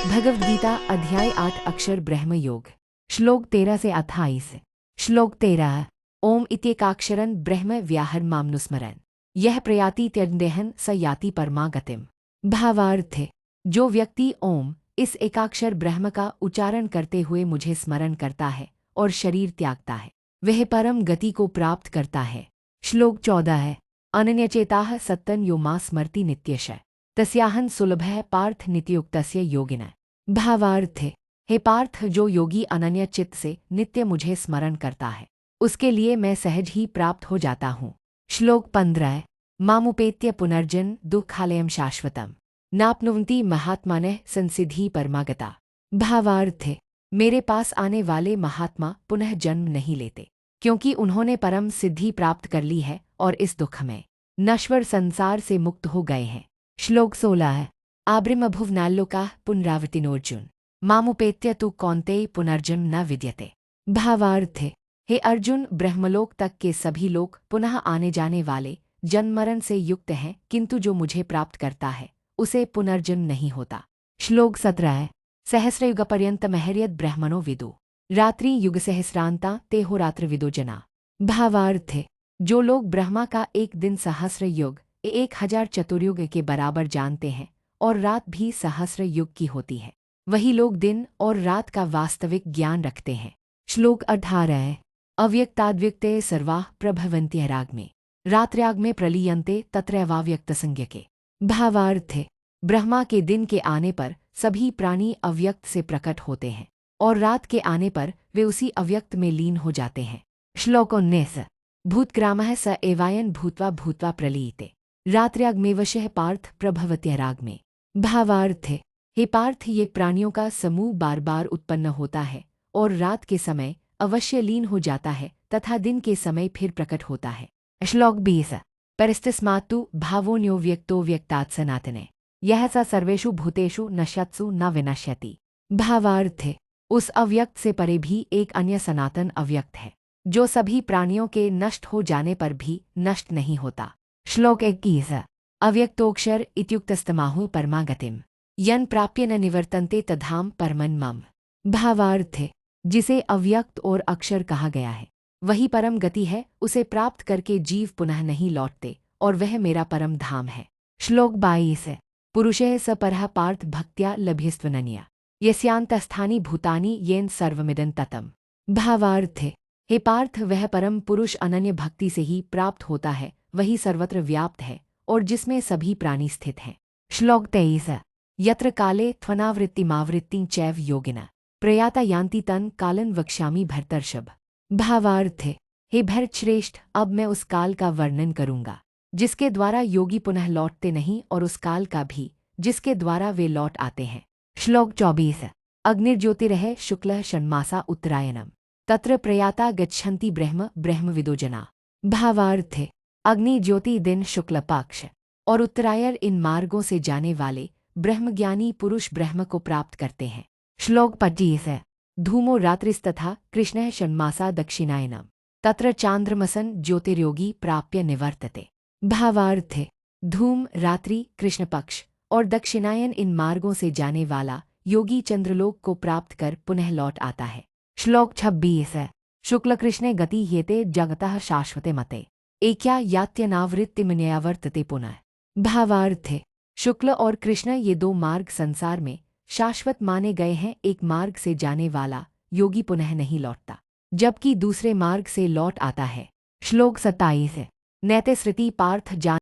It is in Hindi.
भगवद गीता अध्याय 8 अक्षर ब्रह्म योग श्लोक 13 से 28। श्लोक 13। ओम इत्येकाक्षरं ब्रह्म व्याहर मामनुस्मरन् यह प्रयाति त्यजदेहन स याति परमागतिम। भावार्थ है, जो व्यक्ति ओम इस एकाक्षर ब्रह्म का उच्चारण करते हुए मुझे स्मरण करता है और शरीर त्यागता है, वह परम गति को प्राप्त करता है। श्लोक 14 है। अनन्यचेताः सत्तन यो मा स्मर्ति नित्यशः तस्याहं सुलभः पार्थ नित्ययुक्तस्य योगिनः। भावार्थ है, हे पार्थ, जो योगी अनन्य चित्त से नित्य मुझे स्मरण करता है, उसके लिए मैं सहज ही प्राप्त हो जाता हूँ। श्लोक 15। मामुपेत्य पुनर्जन दुःखालयं शाश्वतम् नाप्नुवन्ति महात्मानः संसिद्धि परमागता। भावार्थ है, मेरे पास आने वाले महात्मा पुनः जन्म नहीं लेते, क्योंकि उन्होंने परम सिद्धि प्राप्त कर ली है और इस दुख में नश्वर संसार से मुक्त हो गए हैं। श्लोक 16 है। आब्रिमभुवनाल्लोकाः पुनरावर्तिनोऽर्जुन मामुपेत्य तु कौन्तेय पुनर्जन्म न विद्यते। भावार्थ है, हे अर्जुन, ब्रह्मलोक तक के सभी लोग पुनः आने जाने वाले जन्म मरण से युक्त हैं, किंतु जो मुझे प्राप्त करता है उसे पुनर्जन्म नहीं होता। श्लोक 17 है। सहस्रयुगपर्यन्तमहर्यद् ब्रह्मणो विदु रात्रि युग सहस्रांता तेहो रात्र विदो जना। भावार्थ है, जो लोग ब्रह्मा का एक दिन सहस्र युग 1000 चतुर्युग के बराबर जानते हैं और रात भी सहस्र युग की होती है, वही लोग दिन और रात का वास्तविक ज्ञान रखते हैं। श्लोक 18 है। अव्यक्ताद्व्यक्ते सर्वाः प्रभवन्त्यः राग रात्र्याग में प्रलीयन्ते तत्रैवाव्यक्तसंज्ञके। भावार्थ है, ब्रह्मा के दिन के आने पर सभी प्राणी अव्यक्त से प्रकट होते हैं और रात के आने पर वे उसी अव्यक्त में लीन हो जाते हैं। श्लोक 19। भूतग्रामः स एवायन भूत्वा भूत्वा प्रलीयते रात्र्यागमेवशः पार्थ प्रभवत्यः राग में। भावार्थ है, हे पार्थ, ये प्राणियों का समूह बार बार उत्पन्न होता है और रात के समय अवश्य लीन हो जाता है तथा दिन के समय फिर प्रकट होता है। श्लोक 20। परिस्थिस्मात्तु भावोऽन्यो व्यक्तो व्यक्तात् सनातने यह स सर्वेषु भूतेषु नश्यत्सु न विनश्यति। भावार्थ है, उस अव्यक्त से परे भी एक अन्य सनातन अव्यक्त है, जो सभी प्राणियों के नष्ट हो जाने पर भी नष्ट नहीं होता। श्लोक 21। अव्यक्तोक्षर इत्युक्तस्तमाहुः परमागतिम् यन् प्राप्य न निवर्तन्ते तद्धाम परमं मम। भावार्थ है, जिसे अव्यक्त और अक्षर कहा गया है वही परम गति है, उसे प्राप्त करके जीव पुनः नहीं लौटते और वह मेरा परम धाम है। श्लोक 22 है। पुरुषः स परः पार्थ भक्त्या लभ्यस्त्वनन्या यस्यान्तस्थानि भूतानि येन सर्वमिदं ततम्। भावार्थ है, हे पार्थ, वह परम पुरुष अनन्य भक्ति से ही प्राप्त होता है, वही सर्वत्र व्याप्त है और जिसमें सभी प्राणी स्थित हैं। श्लोक 23। यत्र काले त्वनावृत्तिमावृत्तिं चैव योगिनः प्रयाता यान्ति तन् कालं वक्ष्यामि भरतर्षभ। भावार्थ है, हे भरतश्रेष्ठ, अब मैं उस काल का वर्णन करूंगा जिसके द्वारा योगी पुनः लौटते नहीं और उस काल का भी जिसके द्वारा वे लौट आते हैं। श्लोक 24। अग्निर्ज्योतिरः शुक्लः षण्मासा उत्तरायणम् तत्र प्रयाता गच्छन्ति ब्रह्म ब्रह्मविदो जना। भावार्थ है, अग्नि ज्योति दिन शुक्ल पक्ष और उत्तरायण इन मार्गों से जाने वाले ब्रह्मज्ञानी पुरुष ब्रह्म को प्राप्त करते हैं। श्लोक 25 है। धूमो रात्रिस्तथा कृष्णः षण्मासा दक्षिणायनम् तत्र चांद्रमसन ज्योतिर्योगी प्राप्य निवर्तते। भावार्थ है, धूम रात्रि, कृष्ण पक्ष और दक्षिणायन इन मार्गों से जाने वाला योगी चंद्रलोक को प्राप्त कर पुनः लौट आता है। श्लोक 26 है। शुक्ल कृष्णे गति ह्येते जगतः शाश्वते मते एक्या यात्यनावृत्तिमन्यावर्तते पुनः। भावार्थ है, शुक्ल और कृष्ण ये दो मार्ग संसार में शाश्वत माने गए हैं। एक मार्ग से जाने वाला योगी पुनः नहीं लौटता, जबकि दूसरे मार्ग से लौट आता है। श्लोक 27 है। नैते श्रुति पार्थ जान